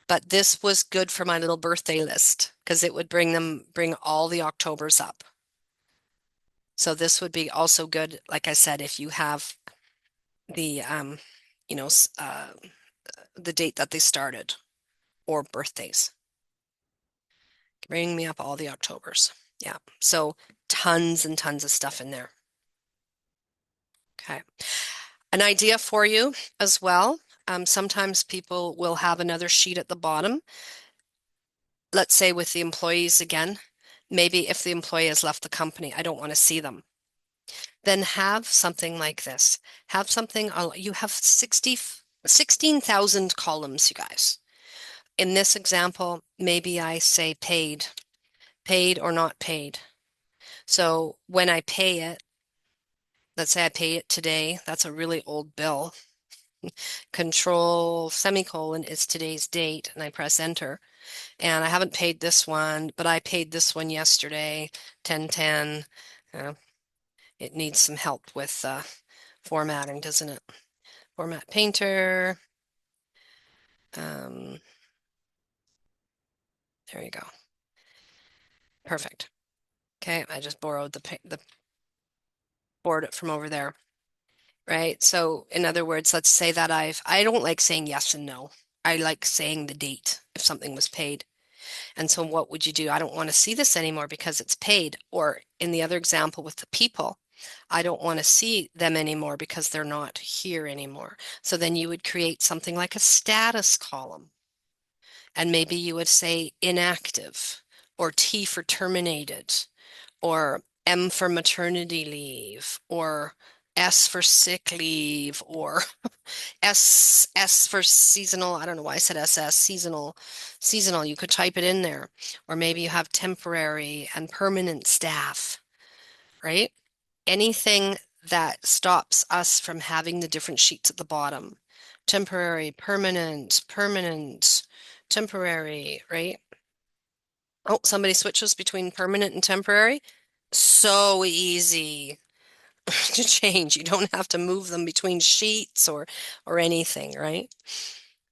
But this was good for my little birthday list because it would bring all the Octobers up. So this would be also good, like I said, if you have the you know, the date that they started or birthdays. Bring me up all the Octobers. Yeah. So tons and tons of stuff in there. Okay. An idea for you as well. Sometimes people will have another sheet at the bottom. Let's say with the employees again, maybe if the employee has left the company, I don't want to see them. Then have something like this. Have something, you have 16,000 columns, you guys. In this example, maybe I say paid or not paid. So when I pay it, let's say I pay it today, that's a really old bill. Control semicolon is today's date, and I press enter. And I haven't paid this one, but I paid this one yesterday, 10/10. It needs some help with formatting, doesn't it? Format painter. There you go. Perfect. Okay, I just borrowed the board from over there, right? So in other words, let's say that I don't like saying yes and no. I like saying the date if something was paid. And so what would you do? I don't want to see this anymore because it's paid. Or in the other example with the people, I don't want to see them anymore because they're not here anymore. So then you would create something like a status column. And maybe you would say inactive or T for terminated or M for maternity leave or S for sick leave or S for seasonal. I don't know why I said SS, seasonal. You could type it in there. Or maybe you have temporary and permanent staff, right? Anything that stops us from having the different sheets at the bottom. Temporary, permanent, temporary, right? Oh, somebody switches between permanent and temporary. So easy to change. You don't have to move them between sheets or anything, right?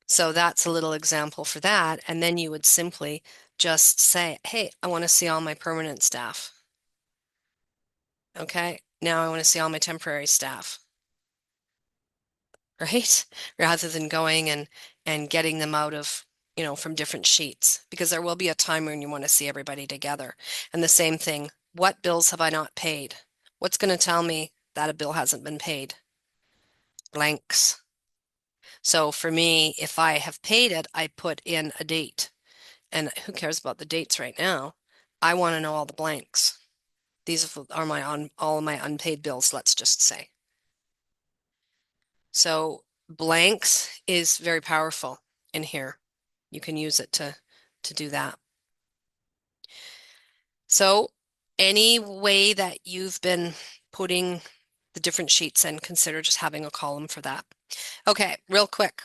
So that's a little example for that. And then you would simply just say, hey, I want to see all my permanent staff. Okay, now I want to see all my temporary staff, right? Rather than going and getting them out of, from different sheets, because there will be a time when you want to see everybody together. And the same thing, what bills have I not paid? What's going to tell me that a bill hasn't been paid? Blanks. So for me, if I have paid it, I put in a date. And who cares about the dates right now? I want to know all the blanks. These are all of my unpaid bills, let's just say. So blanks is very powerful in here. You can use it to do that. So any way that you've been putting the different sheets in, consider just having a column for that. Okay, real quick.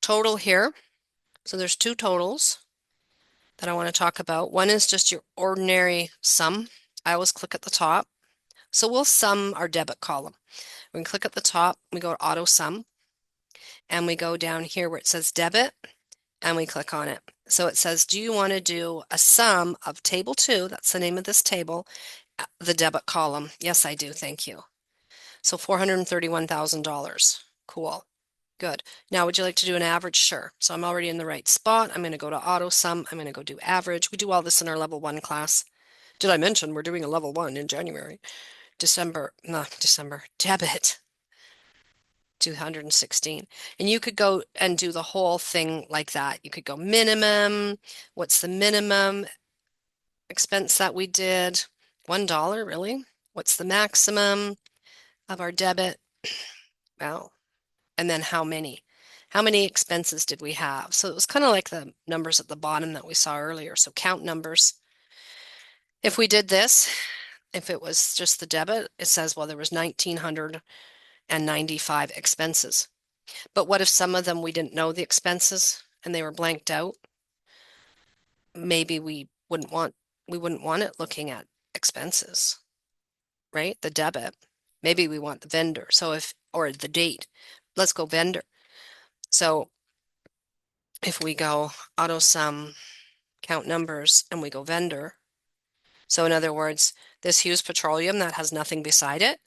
Total here. So there's two totals that I want to talk about. One is just your ordinary sum. I always click at the top. So we'll sum our debit column. We can click at the top, we go to auto sum, and we go down here where it says debit, and we click on it. So it says, do you want to do a sum of table 2? That's the name of this table, the debit column. Yes, I do. Thank you. So $431,000. Cool. Good. Now, would you like to do an average? Sure. So I'm already in the right spot. I'm going to go to auto sum. I'm going to go do average. We do all this in our level 1 class. Did I mention we're doing a level 1 in January? Debit 216. And you could go and do the whole thing like that. You could go minimum. What's the minimum expense that we did? $1, really? What's the maximum of our debit? Well, and then how many? How many expenses did we have? So it was kind of like the numbers at the bottom that we saw earlier. So count numbers. If we did this, if it was just the debit, it says, well, there was 1,995 expenses. But what if some of them we didn't know the expenses and they were blanked out? Maybe we wouldn't want it looking at expenses, right? The debit. Maybe we want the vendor. So or the date. Let's go vendor. So if we go auto sum, count numbers, and we go vendor. So in other words, this Hughes Petroleum that has nothing beside it,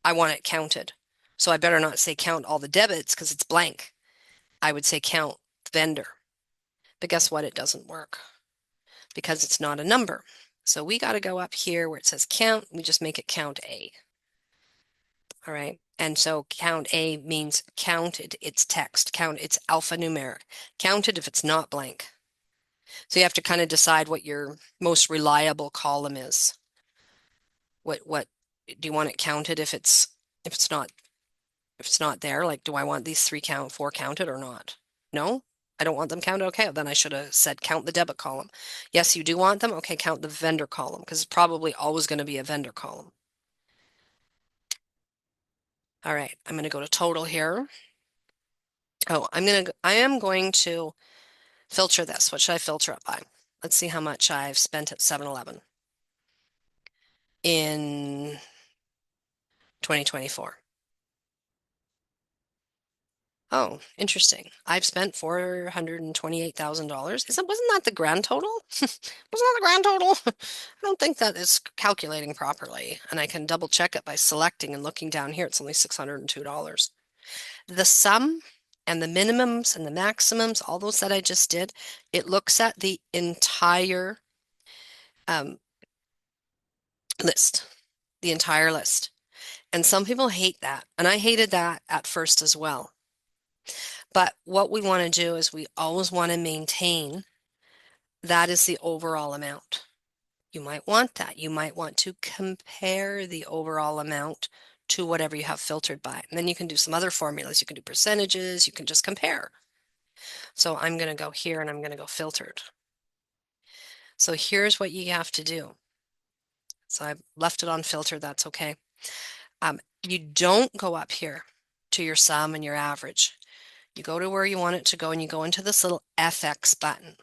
I want it counted. So I better not say count all the debits because it's blank. I would say count the vendor. But guess what? It doesn't work because it's not a number. So we got to go up here where it says count. We just make it count A. All right. And so count A means counted, it's text. Count, it's alphanumeric. Counted if it's not blank. So you have to kind of decide what your most reliable column is. What do you want it counted if it's not there? Like, do I want these 4 counted or not? No, I don't want them counted. Okay, then I should have said count the debit column. Yes, you do want them. Okay, count the vendor column because it's probably always going to be a vendor column. All right, I'm going to go to total here. Oh, I am going to filter this. What should I filter it by? Let's see how much I've spent at 7-Eleven in 2024. Oh, interesting. I've spent $428,000. Wasn't that the grand total? Wasn't that the grand total? I don't think that is calculating properly. And I can double check it by selecting and looking down here. It's only $602. The sum and the minimums and the maximums, all those that I just did, it looks at the entire list, the entire list. And some people hate that. And I hated that at first as well. But what we want to do is we always want to maintain that is the overall amount. You might want that. You might want to compare the overall amount to whatever you have filtered by. And then you can do some other formulas. You can do percentages. You can just compare. So I'm going to go here and I'm going to go filtered. So here's what you have to do. So I've left it on filter. That's okay. You don't go up here to your sum and your average. You go to where you want it to go and you go into this little FX button.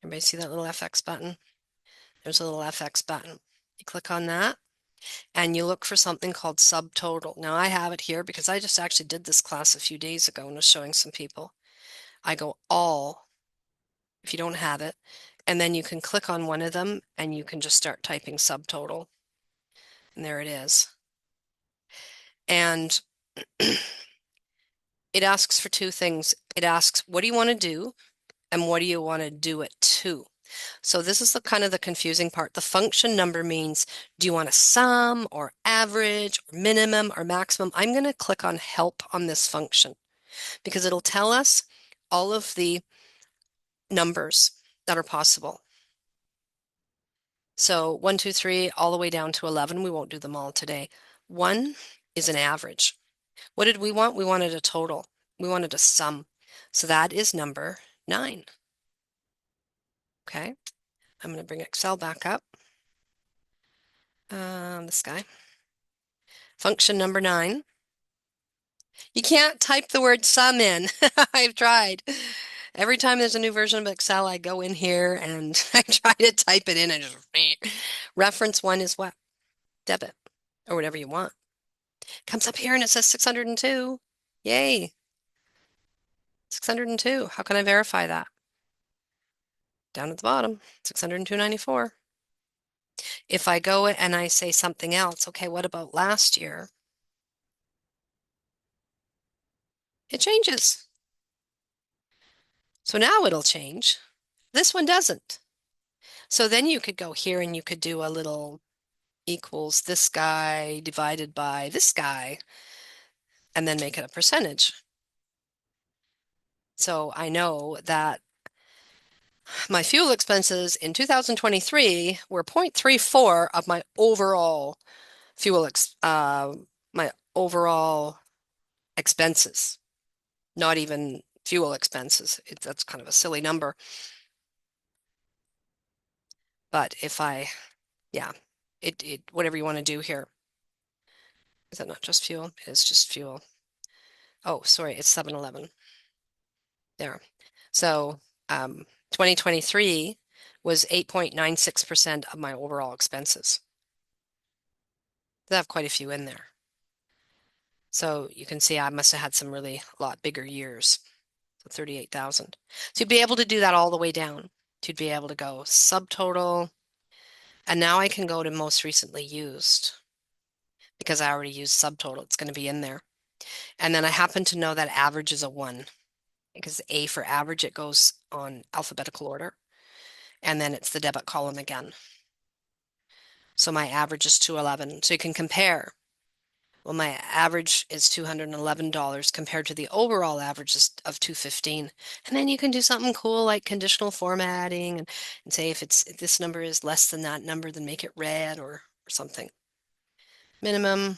Everybody see that little FX button? There's a little FX button. You click on that and you look for something called subtotal. Now I have it here because I just actually did this class a few days ago and was showing some people. I go all, if you don't have it, and then you can click on one of them and you can just start typing subtotal. And there it is. And it asks for two things. It asks, what do you want to do? And what do you want to do it to? So this is the kind of the confusing part. The function number means, do you want a sum or average or minimum or maximum? I'm going to click on help on this function. because it'll tell us all of the numbers that are possible. So 1, 2, 3, all the way down to 11. We won't do them all today. 1 is an average. What did we want? We wanted a total. We wanted a sum. So that is number 9. Okay. I'm going to bring Excel back up. This guy. Function number 9. You can't type the word sum in. I've tried. Every time there's a new version of Excel, I go in here and I try to type it in and just reference 1 is what? Debit or whatever you want. Comes up here and it says 602. Yay. 602. How can I verify that? Down at the bottom, 602.94. If I go and I say something else, okay, what about last year? It changes. So now it'll change. This one doesn't. So then you could go here and you could do a little equals this guy divided by this guy and then make it a percentage. So I know that my fuel expenses in 2023 were 0.34 of my overall my overall expenses, not even fuel expenses. That's kind of a silly number. But if I, yeah, whatever you want to do here. Is that not just fuel? It is just fuel. Oh, sorry, it's 7-Eleven. There. So 2023 was 8.96% of my overall expenses. I have quite a few in there. So you can see I must have had some really a lot bigger years. So 38,000. So you'd be able to do that all the way down. You'd be able to go subtotal. And now I can go to most recently used because I already used subtotal. It's going to be in there. And then I happen to know that average is a 1 because A for average, it goes on alphabetical order. And then it's the debit column again. So my average is 211. So you can compare. Well, my average is $211 compared to the overall average of 215. And then you can do something cool like conditional formatting and say if this number is less than that number, then make it red or something. Minimum,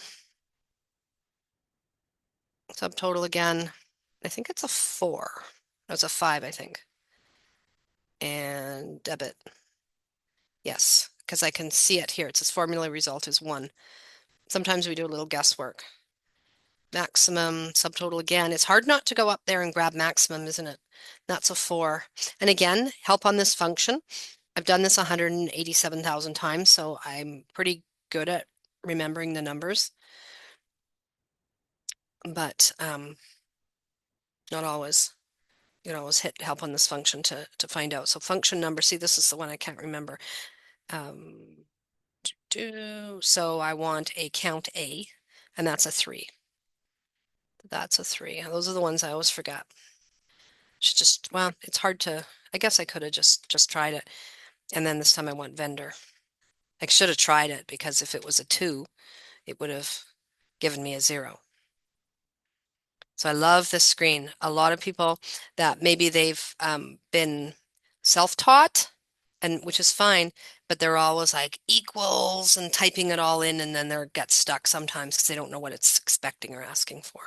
subtotal again. I think it's a 4. No, it's a 5, I think. And debit. Yes, because I can see it here. It says formula result is 1. Sometimes we do a little guesswork. Maximum, subtotal again. It's hard not to go up there and grab maximum, isn't it? That's a 4. And again, help on this function. I've done this 187,000 times, so I'm pretty good at remembering the numbers. But not always. You can always hit help on this function to find out. So function number, see, this is the one I can't remember. So I want a count A, and that's a 3. That's a 3. Those are the ones I always forget. Should just, well, it's hard to, I guess I could have just tried it. And then this time I want vendor. I should have tried it because if it was a 2, it would have given me a 0. So I love this screen. A lot of people that maybe they've been self-taught, and which is fine, but they're always like equals and typing it all in, and then they get stuck sometimes because they don't know what it's expecting or asking for.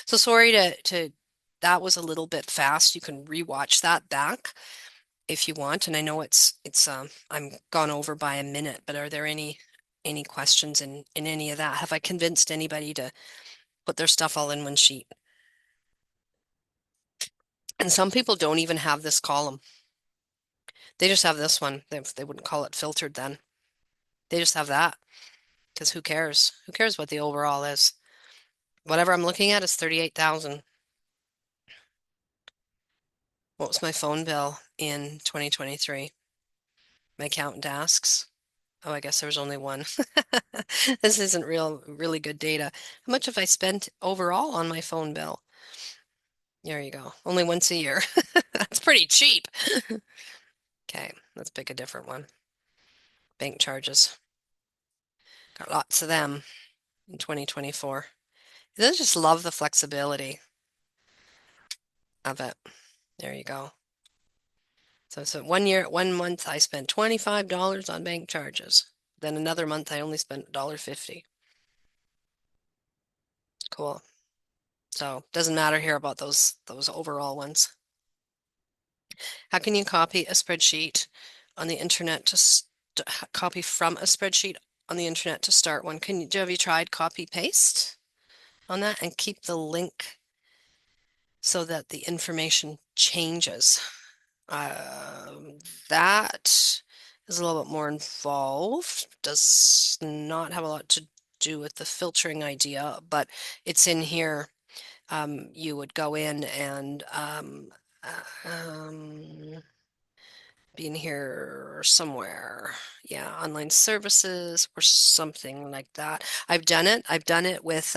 So sorry to that was a little bit fast. You can rewatch that back if you want. And I know it's I'm gone over by a minute, but are there any questions in any of that? Have I convinced anybody to put their stuff all in one sheet? And some people don't even have this column. They just have this one. They wouldn't call it filtered then. They just have that because who cares? Who cares what the overall is? Whatever I'm looking at is 38,000. What was my phone bill in 2023? My accountant asks. Oh, I guess there was only one. This isn't really good data. How much have I spent overall on my phone bill? There you go. Only once a year. That's pretty cheap. Okay, let's pick a different one. Bank charges. Got lots of them in 2024. I just love the flexibility. of it. There you go. So 1 month I spent $25 on bank charges. Then another month I only spent $1.50. Cool. So doesn't matter here about those overall ones. How can you copy a spreadsheet on the internet copy from a spreadsheet on the internet to start one? Have you tried copy paste on that and keep the link so that the information changes? That is a little bit more involved. Does not have a lot to do with the filtering idea, but it's in here. You would go in and be in here somewhere. Yeah, online services or something like that. I've done it. I've done it with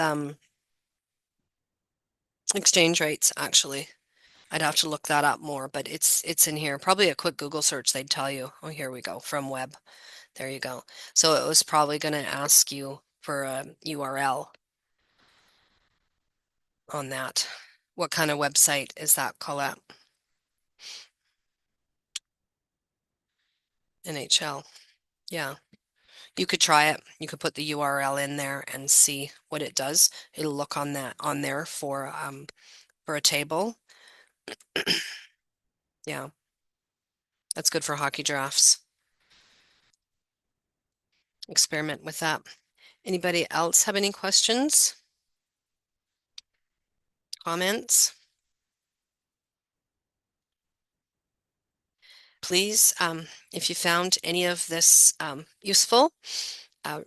exchange rates, actually. I'd have to look that up more, but it's in here. Probably a quick Google search, they'd tell you. Oh, here we go, from web. There you go. So it was probably going to ask you for a URL on that. What kind of website is that, Colette? NHL. Yeah. You could try it. You could put the URL in there and see what it does. It'll look on there for a table. Yeah. That's good for hockey drafts. Experiment with that. Anybody else have any questions? Comments? Please, if you found any of this useful, uh,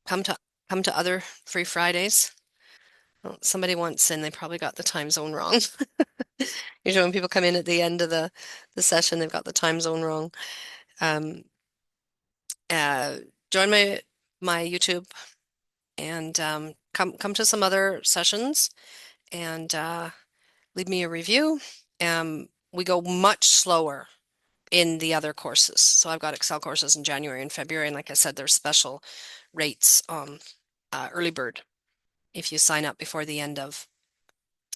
come to other Free Fridays. Well, somebody once, and they probably got the time zone wrong. Usually when people come in at the end of the session, they've got the time zone wrong. Um, uh, join my YouTube and come to some other sessions and leave me a review. We go much slower in the other courses. So I've got Excel courses in January and February, and like I said, there's special rates on early bird if you sign up before the end of.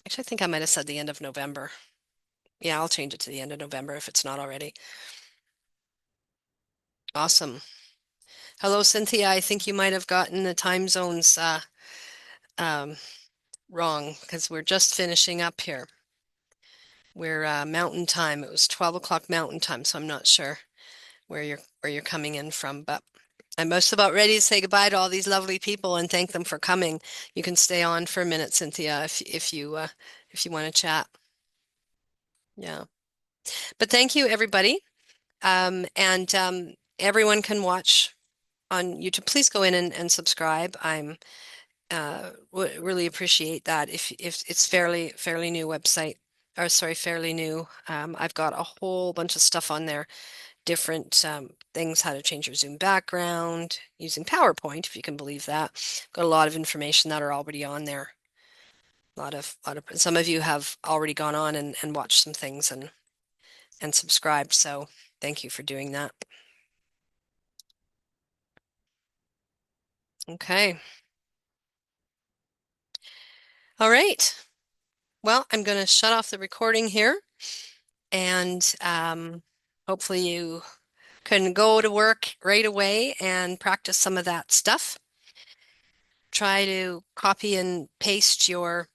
Actually, I think I might have said the end of November. Yeah, I'll change it to the end of November if it's not already. Awesome. Hello, Cynthia. I think you might have gotten the time zones um, wrong because we're just finishing up here. We're Mountain Time. It was 12 o'clock Mountain Time, so I'm not sure where you're coming in from, but I'm most about ready to say goodbye to all these lovely people and thank them for coming. You can stay on for a minute, Cynthia, if you want to chat. Yeah. But thank you, everybody. And everyone can watch on YouTube. Please go in and subscribe. I'm really appreciate that. If it's fairly new website, or sorry, fairly new. I've got a whole bunch of stuff on there, different things, how to change your Zoom background using PowerPoint, if you can believe that. Got a lot of information that are already on there. Some of you have already gone on and watched some things and subscribed. So thank you for doing that. Okay. All right. Well, I'm going to shut off the recording here and hopefully you can go to work right away and practice some of that stuff. Try to copy and paste your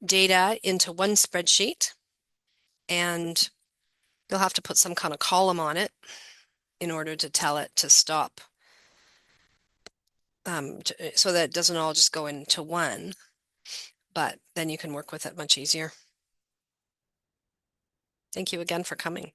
data into one spreadsheet, and you'll have to put some kind of column on it in order to tell it to stop, so that it doesn't all just go into one, but then you can work with it much easier. Thank you again for coming.